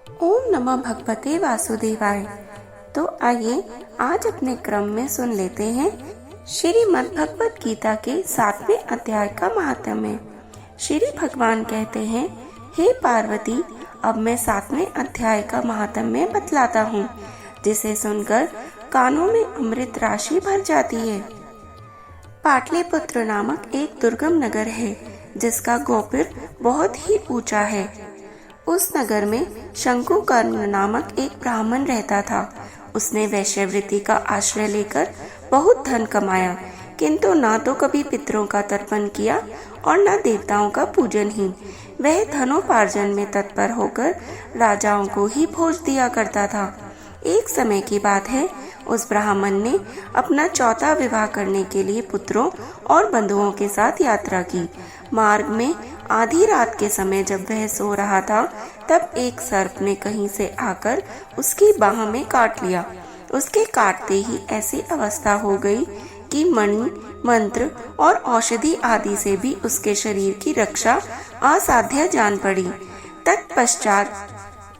ओम नमः भगवते वासुदेवाय। तो आइए आज अपने क्रम में सुन लेते हैं श्रीमद् भगवत गीता के 7वें अध्याय का महात्म्य। श्री भगवान कहते हैं, हे पार्वती, अब मैं 7वें अध्याय का महात्म्य बतलाता हूँ, जिसे सुनकर कानों में अमृत राशि भर जाती है। पाटलिपुत्र नामक एक दुर्गम नगर है, जिसका गोपुर बहुत ही ऊंचा है। उस नगर में शंकुकर्ण नामक एक ब्राह्मण रहता था। उसने वैश्यवृत्ति का आश्रय लेकर बहुत धन कमाया, किंतु ना तो कभी पितरों का तर्पण किया और न देवताओं का पूजन ही। वह धनोपार्जन में तत्पर होकर राजाओं को ही भोज दिया करता था। एक समय की बात है, उस ब्राह्मण ने अपना चौथा विवाह करने के लिए पुत्रों और बंधुओं के साथ यात्रा की। मार्ग में आधी रात के समय जब वह सो रहा था, तब एक सर्प ने कहीं से आकर उसकी बाह में काट लिया। उसके काटते ही ऐसी अवस्था हो गई कि मणि, मंत्र और औषधि आदि से भी उसके शरीर की रक्षा असाध्य जान पड़ी। तत्पश्चात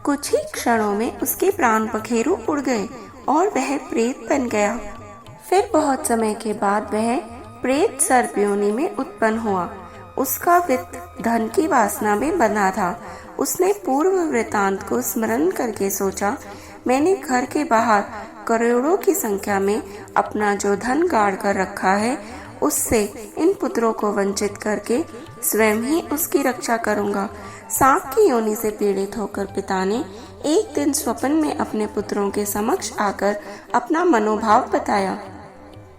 कुछ ही क्षणों में उसके प्राण पखेरु उड़ गए और वह प्रेत बन गया। फिर बहुत समय के बाद वह प्रेत सर्प योनि में उत्पन्न हुआ। उसका वित्त धन की वासना में बंधा था। उसने पूर्व वृतांत को स्मरण करके सोचा, मैंने घर के बाहर करोड़ों की संख्या में अपना जो धन गाड़ कर रखा है, उससे इन पुत्रों को वंचित करके स्वयं ही उसकी रक्षा करूंगा। सांप की योनि से पीड़ित होकर पिता ने एक दिन स्वप्न में अपने पुत्रों के समक्ष आकर अपना मनोभाव बताया।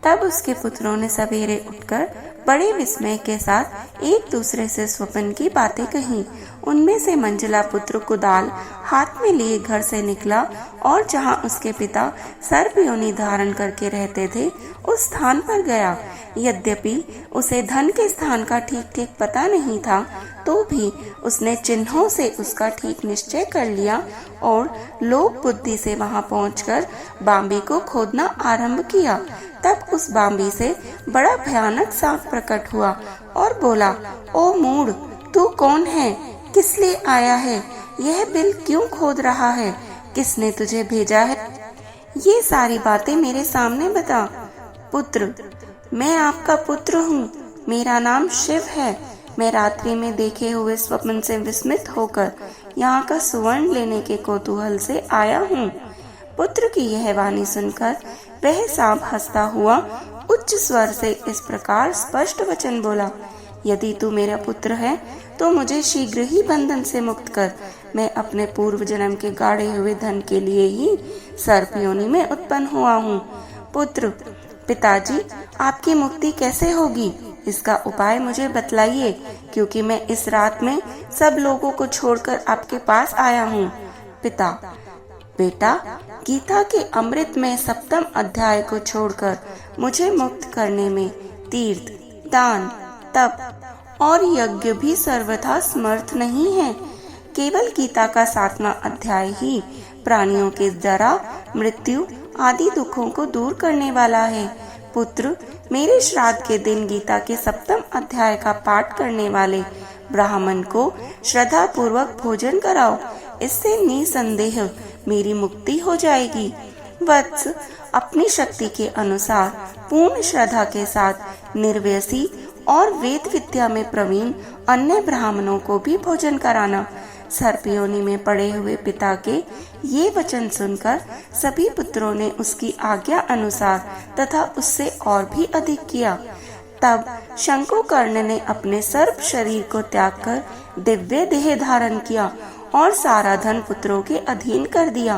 तब उसके पुत्रों ने सवेरे उठकर बड़े विस्मय के साथ एक दूसरे से स्वप्न की बातें कही। उनमें से मंझला पुत्र कुदाल हाथ में लिए घर से निकला और जहां उसके पिता सर्प योनि धारण करके रहते थे, उस स्थान पर गया। यद्यपि उसे धन के स्थान का ठीक ठीक पता नहीं था, तो भी उसने चिन्हों से उसका ठीक निश्चय कर लिया और लोक बुद्धि से वहां पहुंचकर बांबी को खोदना आरंभ किया। तब उस बांबी से बड़ा भयानक सांप प्रकट हुआ और बोला, ओ मूढ़, तू कौन है? किस लिए आया है? यह बिल क्यों खोद रहा है? किसने तुझे भेजा है? ये सारी बातें मेरे सामने बता। पुत्र, मैं आपका पुत्र हूँ। मेरा नाम शिव है। मैं रात्रि में देखे हुए स्वप्न से विस्मित होकर यहाँ का सुवर्ण लेने के कौतूहल से आया हूँ। पुत्र की यह वाणी सुनकर वह सांप हंसता हुआ उच्च स्वर से इस प्रकार स्पष्ट वचन बोला, यदि तू मेरा पुत्र है तो मुझे शीघ्र ही बंधन से मुक्त कर। मैं अपने पूर्व जन्म के गाड़े हुए धन के लिए ही सर्प योनि में उत्पन्न हुआ हूँ। पुत्र, पिताजी, आपकी मुक्ति कैसे होगी, इसका उपाय मुझे बतलाइए, क्योंकि मैं इस रात में सब लोगों को छोड़कर आपके पास आया हूँ। पिता, बेटा, गीता के अमृत में 7वें अध्याय को छोड़कर मुझे मुक्त करने में तीर्थ, दान, तप और यज्ञ भी सर्वथा समर्थ नहीं है। केवल गीता का 7वां अध्याय ही प्राणियों के जरा, मृत्यु आदि दुखों को दूर करने वाला है। पुत्र, मेरे श्राद्ध के दिन गीता के 7वें अध्याय का पाठ करने वाले ब्राह्मण को श्रद्धा पूर्वक भोजन कराओ। इससे निसंदेह मेरी मुक्ति हो जाएगी। वत्स, अपनी शक्ति के अनुसार पूर्ण श्रद्धा के साथ निर्व्यसी और वेद विद्या में प्रवीण अन्य ब्राह्मणों को भी भोजन कराना। सर्प योनि में पड़े हुए पिता के ये वचन सुनकर सभी पुत्रों ने उसकी आज्ञा अनुसार तथा उससे और भी अधिक किया। तब शंकुकर्ण ने अपने सर्प शरीर को त्याग कर दिव्य देह धारण किया और सारा धन पुत्रों के अधीन कर दिया।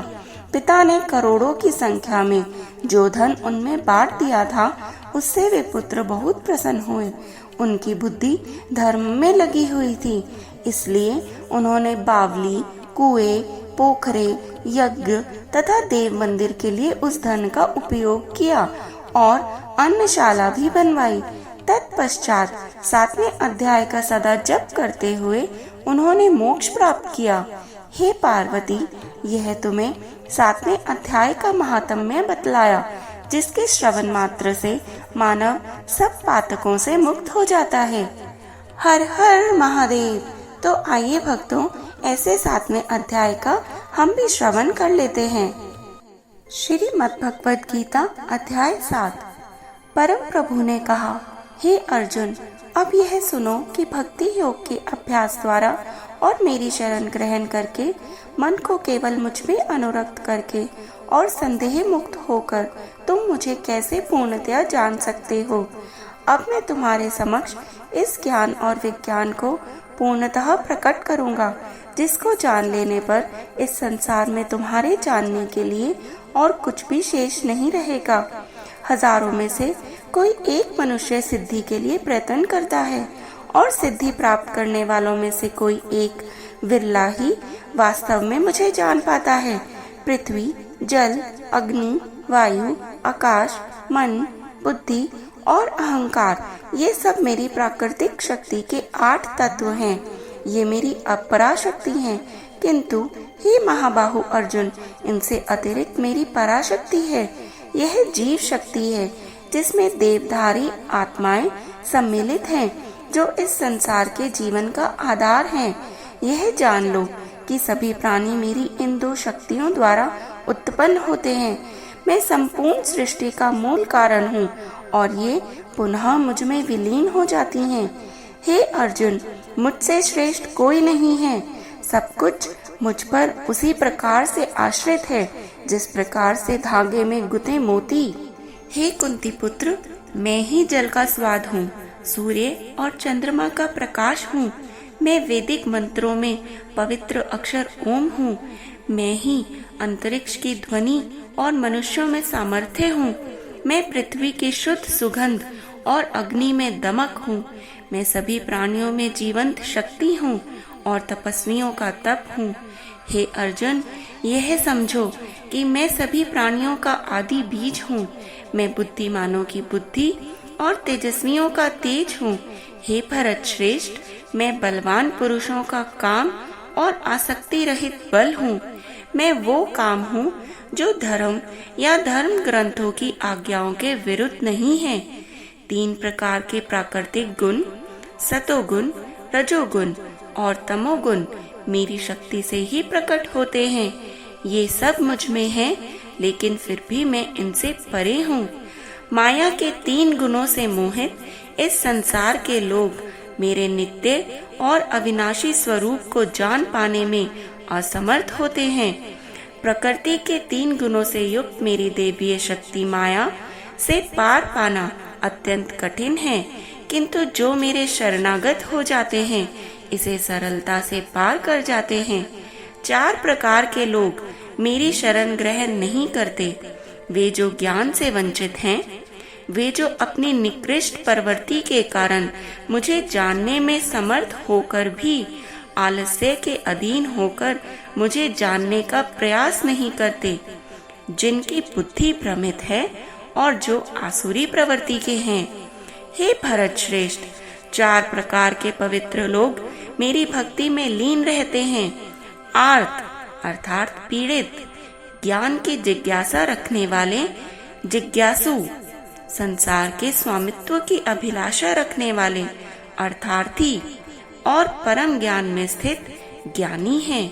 पिता ने करोड़ों की संख्या में जो धन उनमें बांट दिया था, उससे वे पुत्र बहुत प्रसन्न हुए। उनकी बुद्धि धर्म में लगी हुई थी, इसलिए उन्होंने बावली, कुएं, पोखरे, यज्ञ तथा देव मंदिर के लिए उस धन का उपयोग किया और अन्नशाला भी बनवाई। तत्पश्चात 7वें अध्याय का सदा जप करते हुए उन्होंने मोक्ष प्राप्त किया। हे पार्वती, यह तुम्हें 7वें अध्याय का महात्म्य बतलाया, जिसके श्रवण मात्र से मानव सब पातकों से मुक्त हो जाता है। हर हर महादेव। तो आइए भक्तों, ऐसे 7वें अध्याय का हम भी श्रवण कर लेते हैं। श्रीमद् भगवद गीता अध्याय 7। परम प्रभु ने कहा, हे अर्जुन, अब यह सुनो कि भक्ति योग के अभ्यास द्वारा और मेरी शरण ग्रहण करके मन को केवल मुझ में अनुरक्त करके और संदेह मुक्त होकर तुम मुझे कैसे पूर्णतया जान सकते हो। अब मैं तुम्हारे समक्ष इस ज्ञान और विज्ञान को पूर्णतः प्रकट करूंगा, जिसको जान लेने पर इस संसार में तुम्हारे जानने के लिए और कुछ भी शेष नहीं रहेगा। हजारों में से कोई एक मनुष्य सिद्धि के लिए प्रयत्न करता है और सिद्धि प्राप्त करने वालों में से कोई एक विरला ही वास्तव में मुझे जान पाता है। पृथ्वी, जल, अग्नि, वायु, आकाश, मन, बुद्धि और अहंकार, ये सब मेरी प्राकृतिक शक्ति के 8 तत्व हैं। ये मेरी अपरा शक्ति हैं, किंतु हे महाबाहु अर्जुन, इनसे अतिरिक्त मेरी पराशक्ति है। यह जीव शक्ति है, जिसमें देवधारी आत्माएं सम्मिलित हैं, जो इस संसार के जीवन का आधार हैं। यह जान लो कि सभी प्राणी मेरी इन 2 शक्तियों द्वारा उत्पन्न होते हैं। मैं संपूर्ण सृष्टि का मूल कारण हूँ और ये पुनः मुझ में विलीन हो जाती हैं। हे अर्जुन, मुझसे श्रेष्ठ कोई नहीं है। सब कुछ मुझ पर उसी प्रकार से आश्रित है जिस प्रकार से धागे में गुथे मोती। हे कुंती पुत्र, मैं ही जल का स्वाद हूँ, सूर्य और चंद्रमा का प्रकाश हूँ। मैं वैदिक मंत्रों में पवित्र अक्षर ओम हूँ। मैं ही अंतरिक्ष की ध्वनि और मनुष्यों में सामर्थ्य हूँ। मैं पृथ्वी की शुद्ध सुगंध और अग्नि में दमक हूँ। मैं सभी प्राणियों में जीवंत शक्ति हूँ और तपस्वियों का तप हूँ। हे अर्जुन, यह समझो कि मैं सभी प्राणियों का आदि बीज हूँ। मैं बुद्धिमानों की बुद्धि और तेजस्वियों का तेज हूँ। हे भरत श्रेष्ठ, मैं बलवान पुरुषों का काम और आसक्ति रहित बल हूँ। मैं वो काम हूँ जो धर्म या धर्म ग्रंथों की आज्ञाओं के विरुद्ध नहीं है। 3 प्रकार के प्राकृतिक गुण, सतोगुण, रजोगुण और तमोगुण मेरी शक्ति से ही प्रकट होते हैं। ये सब मुझ में है, लेकिन फिर भी मैं इनसे परे हूँ। माया के 3 गुणों से मोहित इस संसार के लोग मेरे नित्य और अविनाशी स्वरूप को जान पाने में असमर्थ होते हैं। प्रकृति के 3 गुणों से युक्त मेरी देवीय शक्ति माया से पार पाना अत्यंत कठिन है, किंतु जो मेरे शरणागत हो जाते हैं इसे सरलता से पार कर जाते हैं। 4 प्रकार के लोग मेरी शरण ग्रहण नहीं करते। वे जो ज्ञान से वंचित हैं, वे जो अपनी निकृष्ट प्रवृत्ति के कारण मुझे जानने में समर्थ होकर भी आलस्य के अधीन होकर मुझे जानने का प्रयास नहीं करते, जिनकी बुद्धि भ्रमित है और जो आसुरी प्रवृत्ति के हैं। हे भरत श्रेष्ठ, 4 प्रकार के पवित्र लोग मेरी भक्ति में लीन रहते हैं। आर्त अर्थात पीड़ित, ज्ञान की जिज्ञासा रखने वाले जिज्ञासु, संसार के स्वामित्व की अभिलाषा रखने वाले अर्थार्थी और परम ज्ञान में स्थित ज्ञानी हैं।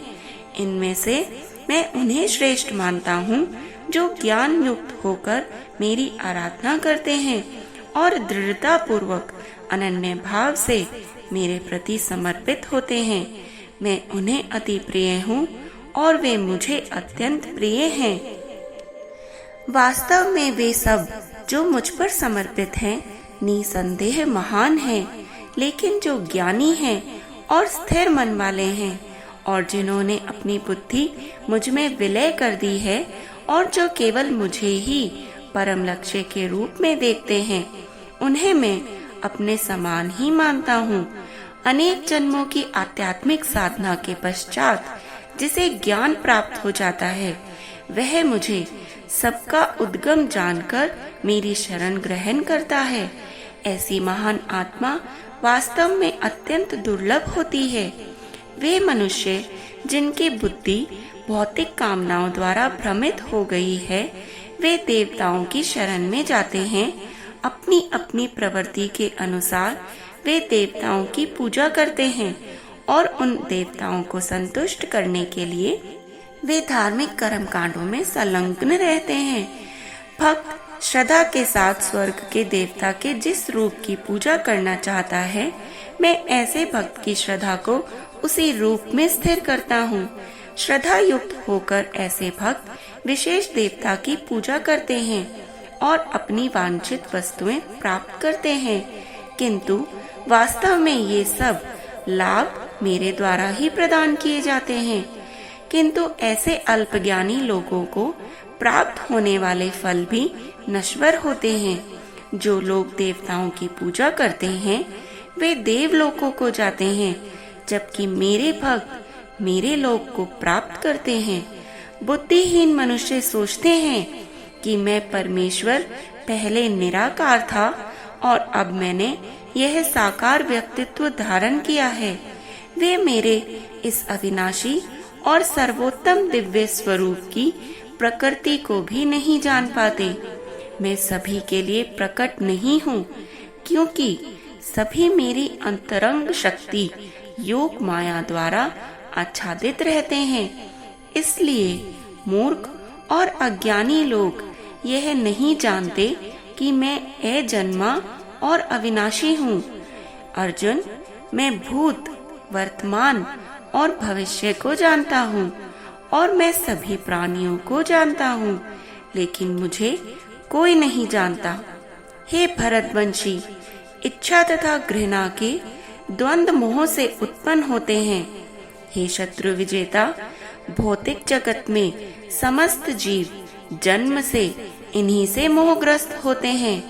इनमें से मैं उन्हें श्रेष्ठ मानता हूँ जो ज्ञान युक्त होकर मेरी आराधना करते हैं और दृढ़ता पूर्वक अनन्य भाव से मेरे प्रति समर्पित होते हैं। मैं उन्हें अति प्रिय हूँ और वे मुझे अत्यंत प्रिय हैं। वास्तव में वे सब जो मुझ पर समर्पित हैं निसंदेह महान हैं, लेकिन जो ज्ञानी हैं और स्थिर मन वाले हैं और जिन्होंने अपनी बुद्धि मुझ में विलय कर दी है और जो केवल मुझे ही परम लक्ष्य के रूप में देखते हैं, उन्हें मैं अपने समान ही मानता हूँ। अनेक जन्मों की आध्यात्मिक साधना के पश्चात जिसे ज्ञान प्राप्त हो जाता है, वह मुझे सबका उद्गम जानकर मेरी शरण ग्रहण करता है। ऐसी महान आत्मा वास्तव में अत्यंत दुर्लभ होती है। वे मनुष्य जिनकी बुद्धि भौतिक कामनाओं द्वारा भ्रमित हो गई है, वे देवताओं की शरण में जाते हैं। अपनी अपनी प्रवृत्ति के अनुसार वे देवताओं की पूजा करते हैं और उन देवताओं को संतुष्ट करने के लिए वे धार्मिक कर्म कांडों में संलग्न रहते हैं। भक्त श्रद्धा के साथ स्वर्ग के देवता के जिस रूप की पूजा करना चाहता है, मैं ऐसे भक्त की श्रद्धा को उसी रूप में स्थिर करता हूँ। श्रद्धा युक्त होकर ऐसे भक्त विशेष देवता की पूजा करते हैं और अपनी वांछित वस्तुएं प्राप्त करते हैं, किंतु वास्तव में ये सब लाभ मेरे द्वारा ही प्रदान किए जाते हैं। किंतु ऐसे अल्पज्ञानी लोगों को प्राप्त होने वाले फल भी नश्वर होते हैं। जो लोग देवताओं की पूजा करते हैं वे देवलोकों को जाते हैं, जबकि मेरे भक्त मेरे लोक को प्राप्त करते हैं। बुद्धिहीन मनुष्य सोचते हैं कि मैं परमेश्वर पहले निराकार था और अब मैंने यह साकार व्यक्तित्व धारण किया है। वे मेरे इस अविनाशी और सर्वोत्तम दिव्य स्वरूप की प्रकृति को भी नहीं जान पाते। मैं सभी के लिए प्रकट नहीं हूँ, क्योंकि सभी मेरी अंतरंग शक्ति योग माया द्वारा आच्छादित रहते हैं। इसलिए मूर्ख और अज्ञानी लोग यह नहीं जानते कि मैं अजन्मा और अविनाशी हूँ। अर्जुन, मैं भूत, वर्तमान और भविष्य को जानता हूँ और मैं सभी प्राणियों को जानता हूँ, लेकिन मुझे कोई नहीं जानता। हे भरतवंशी, इच्छा तथा घृणा के द्वंद्व मोह से उत्पन्न होते हैं। हे शत्रु विजेता, भौतिक जगत में समस्त जीव जन्म से इन्हीं से मोहग्रस्त होते हैं,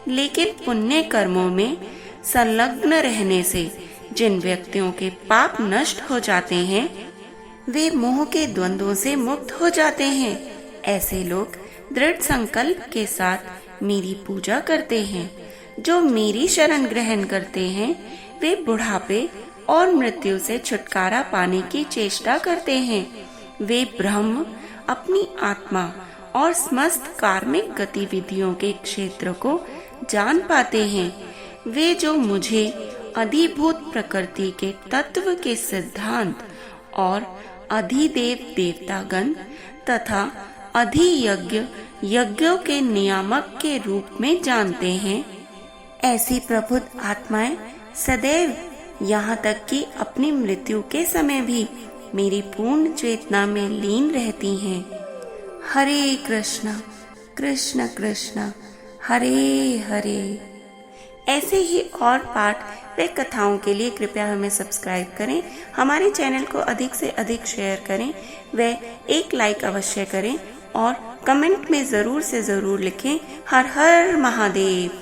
लेकिन पुण्य कर्मों में संलग्न रहने से जिन व्यक्तियों के पाप नष्ट हो जाते हैं वे मोह के द्वंद्वों से मुक्त हो जाते हैं। ऐसे लोग दृढ़ संकल्प के साथ मेरी पूजा करते हैं। जो मेरी शरण ग्रहण करते हैं वे बुढ़ापे और मृत्यु से छुटकारा पाने की चेष्टा करते हैं। वे ब्रह्म, अपनी आत्मा और समस्त कार्मिक गतिविधियों के क्षेत्र को जान पाते हैं। वे जो मुझे अधिभूत प्रकृति के तत्व के सिद्धांत और अधिदेव देवतागण तथा अधियज्ञ यज्ञों के नियामक के रूप में जानते हैं, ऐसी प्रबुद्ध आत्माएं सदैव यहाँ तक कि अपनी मृत्यु के समय भी मेरी पूर्ण चेतना में लीन रहती हैं। हरे कृष्णा कृष्ण कृष्ण हरे हरे। ऐसे ही और पाठ व कथाओं के लिए कृपया हमें सब्सक्राइब करें, हमारे चैनल को अधिक से अधिक शेयर करें व एक लाइक अवश्य करें और कमेंट में ज़रूर से ज़रूर लिखें हर हर महादेव।